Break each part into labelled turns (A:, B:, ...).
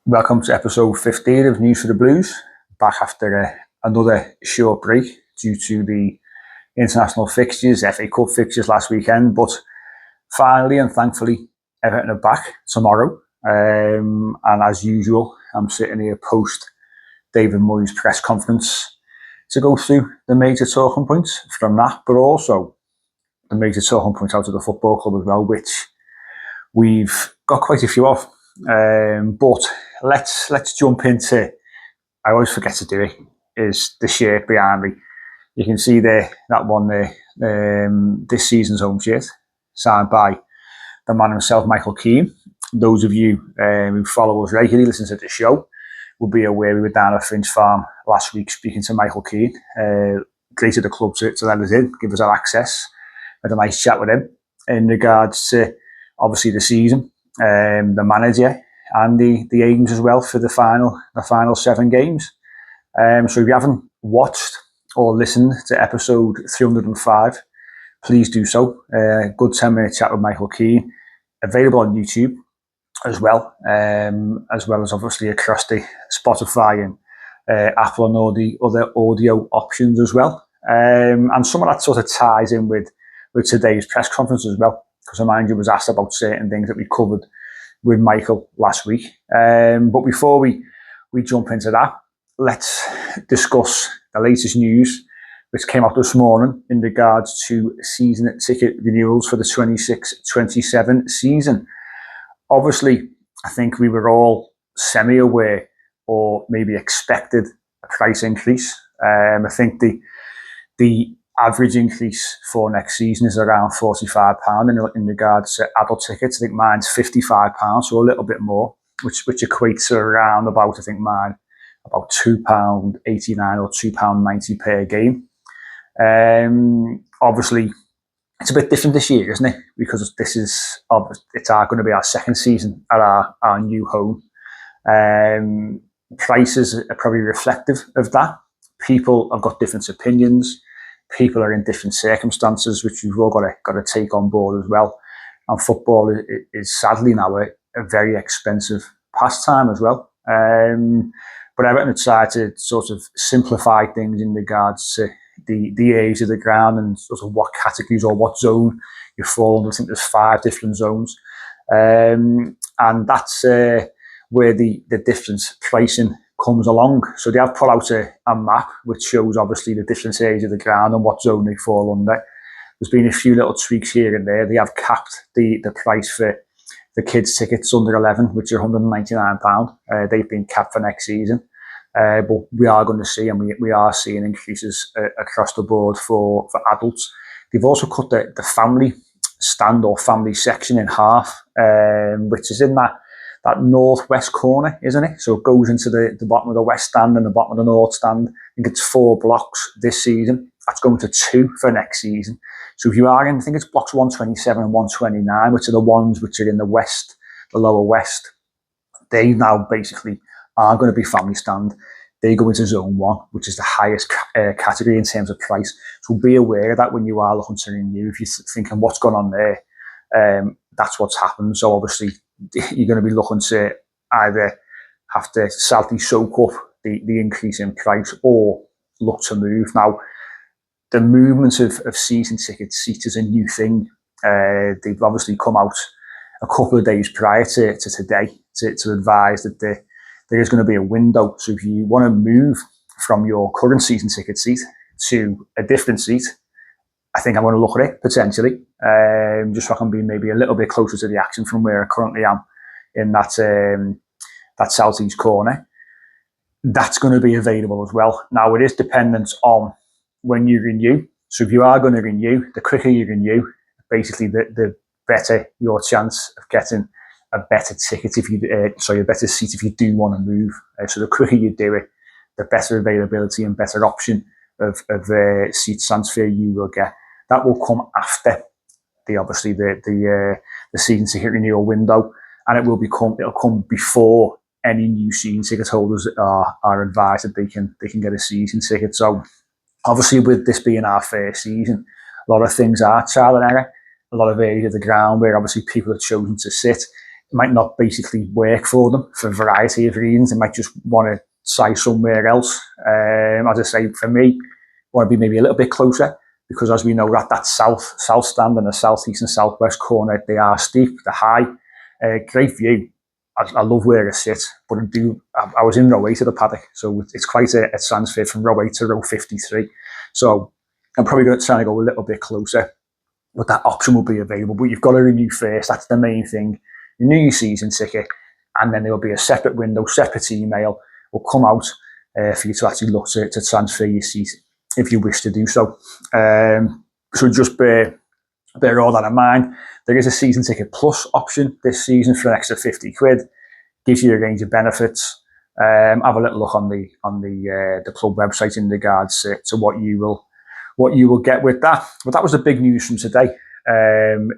A: Welcome to episode 15 of News for the Blues. Back after another short break due to the international fixtures, FA Cup fixtures last weekend. But finally and thankfully, Everton are back tomorrow. And as usual, I'm sitting here post David Moyes' press conference to go through the major talking points from that, but also the major talking points out of the football club as well, which we've got quite a few of. But let's jump into, I always forget to do it, is the shirt behind me. You can see there, that one there, this season's home shirt, signed by the man himself, Michael Keane. Those of you who follow us regularly, listen to the show, will be aware we were down at Finch Farm last week speaking to Michael Keane. Great of the club to let us in, give us our access. Had a nice chat with him in regards to, obviously, the season, the manager, and the aims as well for the final 7 games. So if you haven't watched or listened to episode 305, please do so. Good 10-minute chat with Michael Keane, available on YouTube as well as obviously across the Spotify and Apple and all the other audio options as well. And some of that sort of ties in with today's press conference as well, because I mind you was asked about certain things that we covered with Michael last week. But before we jump into that, let's discuss the latest news which came out this morning in regards to season ticket renewals for the 26-27 season. Obviously, I think we were all semi-aware or maybe expected a price increase. I think the average increase for next season is around £45 in regards to adult tickets. I think mine's £55, so a little bit more, which equates to around about, I think mine, about £2.89 or £2.90 per game. Obviously, it's a bit different this year, isn't it? Because it's going to be our second season at our new home. Prices are probably reflective of that. People have got different opinions. People are in different circumstances, which we've all got to take on board as well. And football is sadly now a very expensive pastime as well. But Everton tried to sort of simplify things in regards to the age of the ground and sort of what categories or what zone you fall under. I think there's 5 different zones. And that's where the different pricing comes along. So they have put out a map which shows obviously the different age of the ground and what zone they fall under. There's been a few little tweaks here and there. They have capped the price for the kids' tickets under 11, which are £199. They've been capped for next season. But we are going to see, and we are seeing increases across the board for adults. They've also cut the family stand or family section in half, which is in that northwest corner, isn't it? So it goes into the bottom of the west stand and the bottom of the north stand. I think it's 4 blocks this season. That's going to 2 for next season. So if you are in, I think it's blocks 127 and 129, which are the ones which are in the west, the lower west. They now basically are going to be family stand. They go into zone 1, which is the highest category in terms of price. So be aware of that when you are looking to renew. If you're thinking what's gone on there, that's what's happened. So obviously you're going to be looking to either have to sadly soak up the increase in price or look to move. Now, the movement of season ticket seats is a new thing. They've obviously come out a couple of days prior to today to advise that there is going to be a window. So if you want to move from your current season ticket seat to a different seat, I think I'm going to look at it potentially, just so I can be maybe a little bit closer to the action from where I currently am in that southeast corner. That's going to be available as well. Now, it is dependent on when you renew. So if you are going to renew, the quicker you renew, basically the better your chance of getting a better ticket a better seat if you do want to move. So the quicker you do it, the better availability and better option of seat transfer you will get. That will come after the season ticket renewal window, and it'll come before any new season ticket holders are advised that they can get a season ticket. So obviously, with this being our first season, a lot of things are trial and error. A lot of areas of the ground where obviously people have chosen to sit might not basically work for them for a variety of reasons. They might just want to try somewhere else. As I say, for me, I want to be maybe a little bit closer, because as we know, that south stand and the southeast and southwest corner, they are steep, they're high, great view. I love where it sits, but I was in row 8 of the paddock, so it's quite a transfer from row 8 to row 53. So I'm probably going to try and go a little bit closer, but that option will be available. But you've got to renew first. That's the main thing. Renew your season ticket, and then there will be a separate window, separate email will come out for you to actually look to transfer your seat if you wish to do so. So just bear all that in mind. There is a season ticket plus option this season for an extra £50. Gives you a range of benefits. Have a little look on the club website in regards to what you will get with that. But that was the big news from today.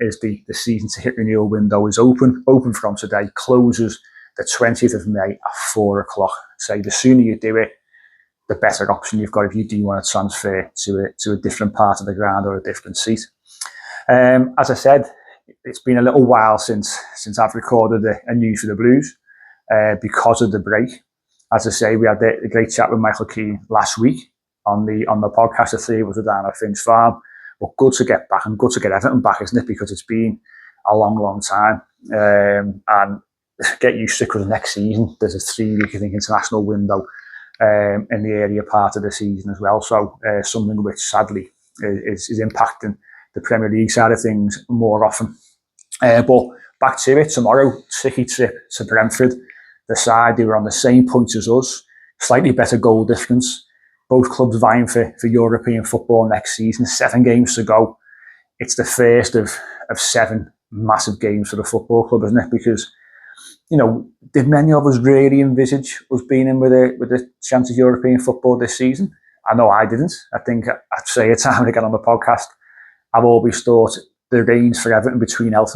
A: Is the season ticket renewal window is open from today, closes the 20th of May at 4 o'clock. So the sooner you do it, the better option you've got if you do want to transfer to a different part of the ground or a different seat. As I said, it's been a little while since I've recorded a news for the Blues because of the break. As I say, we had a great chat with Michael Keane last week on the podcast. The three of us were down at Finch Farm. But good to get back, and good to get Everton back, isn't it? Because it's been a long time. And get used to it, because next season there's a 3-week, I think, international window in the earlier part of the season as well. So something which sadly is impacting the Premier League side of things more often. But back to it, tomorrow, tricky trip to Brentford. The side, they were on the same points as us, slightly better goal difference. Both clubs vying for European football next season. 7 games to go. It's the first of 7 massive games for the football club, isn't it? Because, did many of us really envisage us being in with a chance of European football this season? I know I didn't. I think I'd say it time and again on the podcast. I've always thought the range for Everton between 8th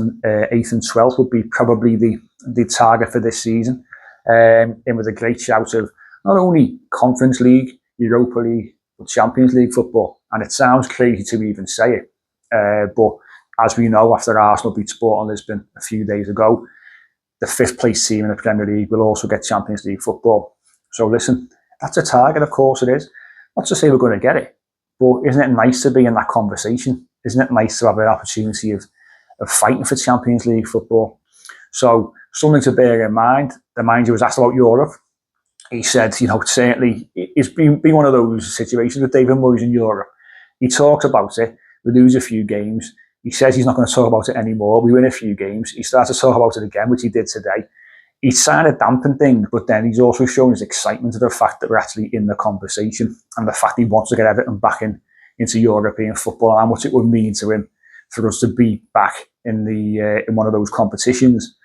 A: and 12th would be probably the target for this season. In with a great shout of not only Conference League, Europa League, but Champions League football. And it sounds crazy to even say it. But as we know, after Arsenal beat Sporting Lisbon a few days ago, the 5th place team in the Premier League will also get Champions League football. So listen, that's a target, of course it is. Not to say we're going to get it, but isn't it nice to be in that conversation? Isn't it nice to have an opportunity of fighting for Champions League football? So something to bear in mind. The manager was asked about Europe. He said, certainly it's been one of those situations with David Moyes in Europe. He talked about it. We lose a few games. He says he's not going to talk about it anymore. We win a few games. He started to talk about it again, which he did today. He's trying to dampen things, but then he's also shown his excitement to the fact that we're actually in the conversation, and the fact he wants to get Everton back into European football, and how much it would mean to him for us to be back in one of those competitions.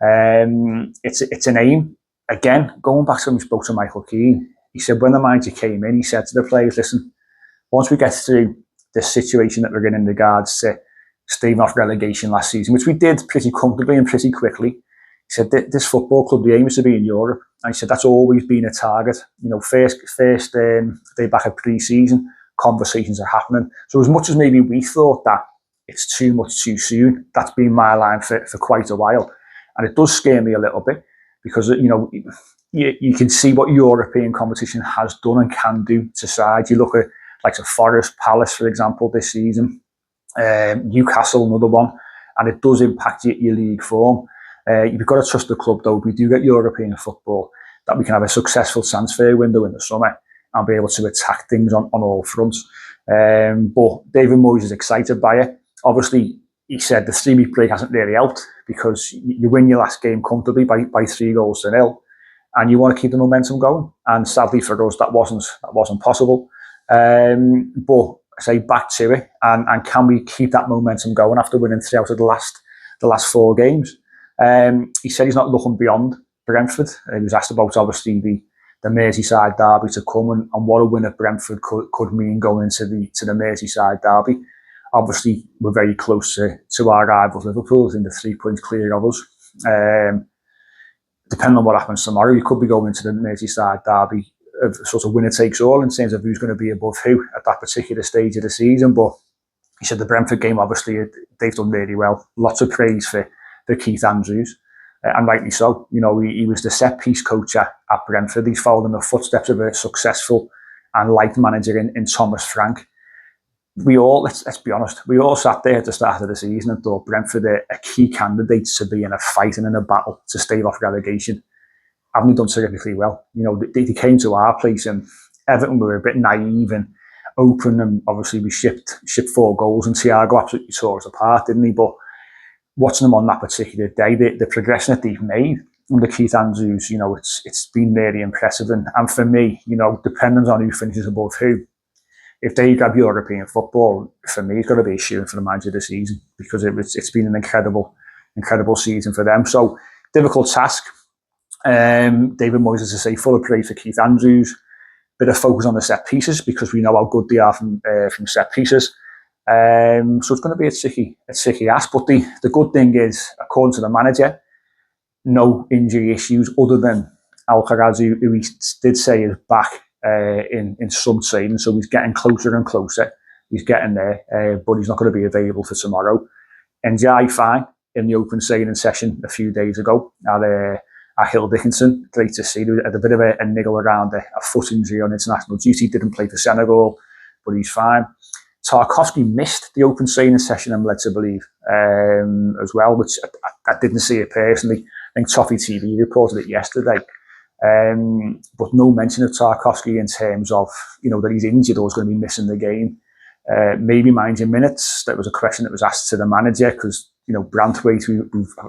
A: It's an aim. Again, going back to when we spoke to Michael Keane, he said when the manager came in, he said to the players, listen, once we get through this situation that we're in regards to staving off relegation last season, which we did pretty comfortably and pretty quickly, he said this football club, the aim is to be in Europe. And he said that's always been a target. First day back of pre-season, conversations are happening. So as much as maybe we thought that it's too much too soon, that's been my line for quite a while. And it does scare me a little bit, because you can see what European competition has done and can do to sides. You look at like Forest, Palace, for example, this season, Newcastle, another one, and it does impact your league form. You've got to trust the club, though. If we do get European football, that we can have a successful transfer window in the summer and be able to attack things on all fronts. But David Moyes is excited by it. Obviously, he said the 3-week break hasn't really helped, because you win your last game comfortably by 3-0, and you want to keep the momentum going. And sadly for us, that wasn't possible. But I say back to it, and can we keep that momentum going after winning 3 out of the last 4 games? He said he's not looking beyond Brentford. He was asked about obviously the Merseyside derby to come, and what a win at Brentford could mean going into the Merseyside derby. Obviously, we're very close to our rivals Liverpool. I think they're 3 points clear of us. Depending on what happens tomorrow, you could be going into the Merseyside derby of sort of winner takes all in terms of who's going to be above who at that particular stage of the season. But he said the Brentford game, obviously, they've done really well. Lots of praise for Keith Andrews. And rightly so. He was the set-piece coach at Brentford. He's followed in the footsteps of a successful and liked manager in Thomas Frank. We all, let's be honest, we all sat there at the start of the season and thought Brentford are key candidates to be in a fight and in a battle to stave off relegation. Haven't done terrifically well. They came to our place, and Everton were a bit naive and open, and obviously we shipped 4 goals, and Thiago absolutely tore us apart, didn't he? But watching them on that particular day, the progression that they've made under Keith Andrews, it's been really impressive. And for me, depending on who finishes above who, if they grab European football, for me, it's got to be a shoe for the manager this season, because it's been an incredible season for them. So, difficult task. David Moyes, as I say, full of praise for Keith Andrews. Bit of focus on the set pieces, because we know how good they are from set pieces. So it's going to be a tricky ask. But the good thing is, according to the manager, no injury issues other than Alcaraz, who he did say is back in some training, so he's getting closer and closer. He's getting there, but he's not going to be available for tomorrow. Njai fine in the open training session a few days ago at Hill Dickinson. Great to see. There was a bit of a niggle around a foot injury on international duty. Didn't play for Senegal, but he's fine. Tarkowski missed the open training session, I'm led to believe, as well, which I didn't see it personally. I think Toffee TV reported it yesterday. But no mention of Tarkowski in terms of, that he's injured or is going to be missing the game. Maybe managing minutes. That was a question that was asked to the manager, because, Brantwaite,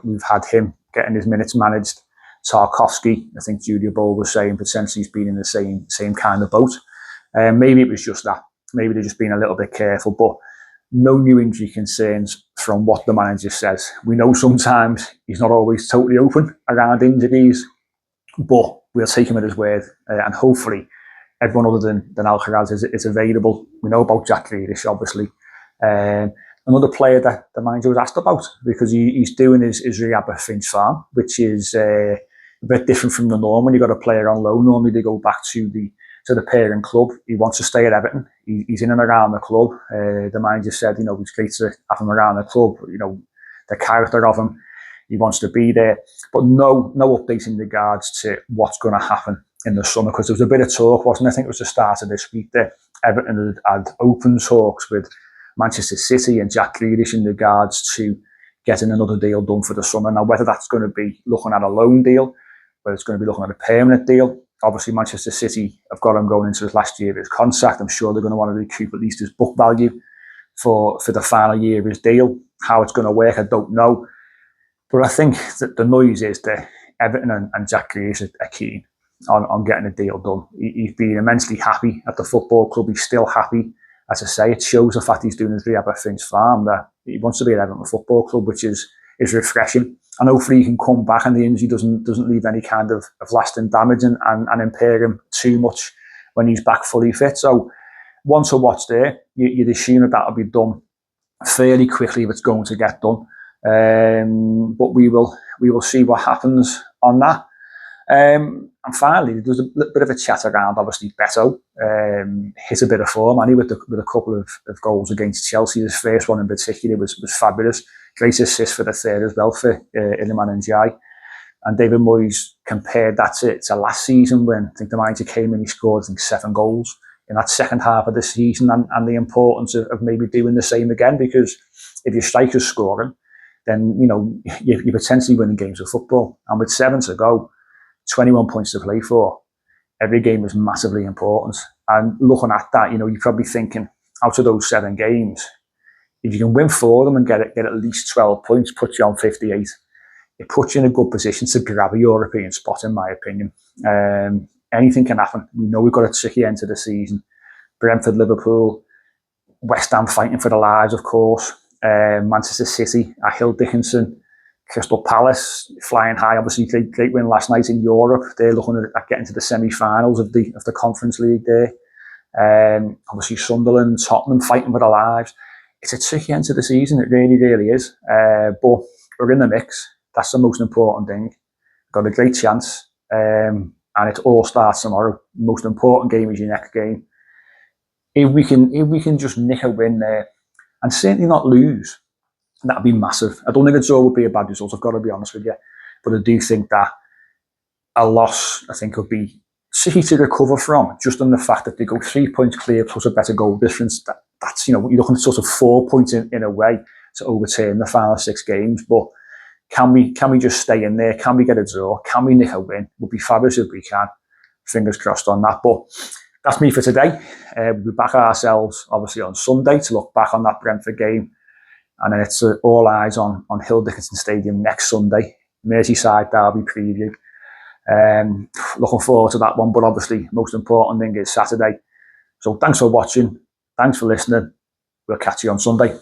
A: we've had him getting his minutes managed. Tarkowski, I think Julia Bull was saying, potentially he's been in the same kind of boat. Maybe it was just that. Maybe they're just being a little bit careful, but no new injury concerns from what the manager says. We know sometimes he's not always totally open around injuries, but we'll take him at his word, and hopefully everyone other than Alcaraz is available. We know about Jack Grealish, obviously. Another player that the manager was asked about, because he's doing his rehab at Finch Farm, which is a bit different from the norm when you've got a player on loan. Normally they go back to the parent club. He wants to stay at Everton. He's in and around the club. The manager said, it's great to have him around the club. The character of him, he wants to be there. But no updates in regards to what's going to happen in the summer, because there was a bit of talk, wasn't there? I think it was the start of this week that Everton had open talks with Manchester City and Jack Grealish in regards to getting another deal done for the summer. Now, whether that's going to be looking at a loan deal, whether it's going to be looking at a permanent deal. Obviously, Manchester City have got him going into his last year of his contract. I'm sure they're going to want to recoup at least his book value for the final year of his deal. How it's going to work, I don't know. But I think that the noise is that Everton and Jack Grealish are keen on getting a deal done. He's been immensely happy at the football club. He's still happy. As I say, it shows the fact he's doing his rehab at Finch Farm, that he wants to be at Everton Football Club, which is refreshing. And hopefully he can come back and the injury doesn't leave any kind of lasting damage and impair him too much when he's back fully fit. So one to watch there. You'd assume that that'll be done fairly quickly if it's going to get done. But we will see what happens on that. And finally, there was a bit of a chat around, obviously, Beto. Hit a bit of form, and he with a couple of goals against Chelsea. His first one in particular was fabulous. Great assist for the third as well for Iliman Ndiaye. And David Moyes compared that to last season, when I think the manager came in, he scored, I think, 7 goals in that second half of the season, and the importance of maybe doing the same again, because if your striker's scoring, then you're potentially winning games of football. And with 7 to go, 21 points to play for, every game is massively important. And looking at that, you're probably thinking, out of those 7 games, if you can win 4 of them and get at least 12 points, puts you on 58. It puts you in a good position to grab a European spot, in my opinion. Anything can happen. We know we've got a tricky end to the season. Brentford, Liverpool, West Ham fighting for the lives, of course. Manchester City at Hill Dickinson. Crystal Palace flying high, obviously great win last night in Europe. They're looking at getting to the semi-finals of the Conference League there. Obviously Sunderland, Tottenham fighting for their lives. It's a tricky end to the season, it really, really is. But we're in the mix. That's the most important thing. Got a great chance, and it all starts tomorrow. The most important game is your next game. If we can just nick a win there, and certainly not lose, that'd be massive. I don't think a draw would be a bad result, I've got to be honest with you. But I do think that a loss, I think, would be City to recover from, just on the fact that they go 3 points clear plus a better goal difference. That's, you're looking at sort of 4 points in a way to overturn the final 6 games. But can we just stay in there? Can we get a draw? Can we nick a win? Would be fabulous if we can. Fingers crossed on that. But that's me for today. We'll be back at ourselves, obviously, on Sunday to look back on that Brentford game. And then it's all eyes on Hill Dickinson Stadium next Sunday. Merseyside derby preview. Looking forward to that one, but obviously most important thing is Saturday. So thanks for watching, thanks for listening. We'll catch you on Sunday.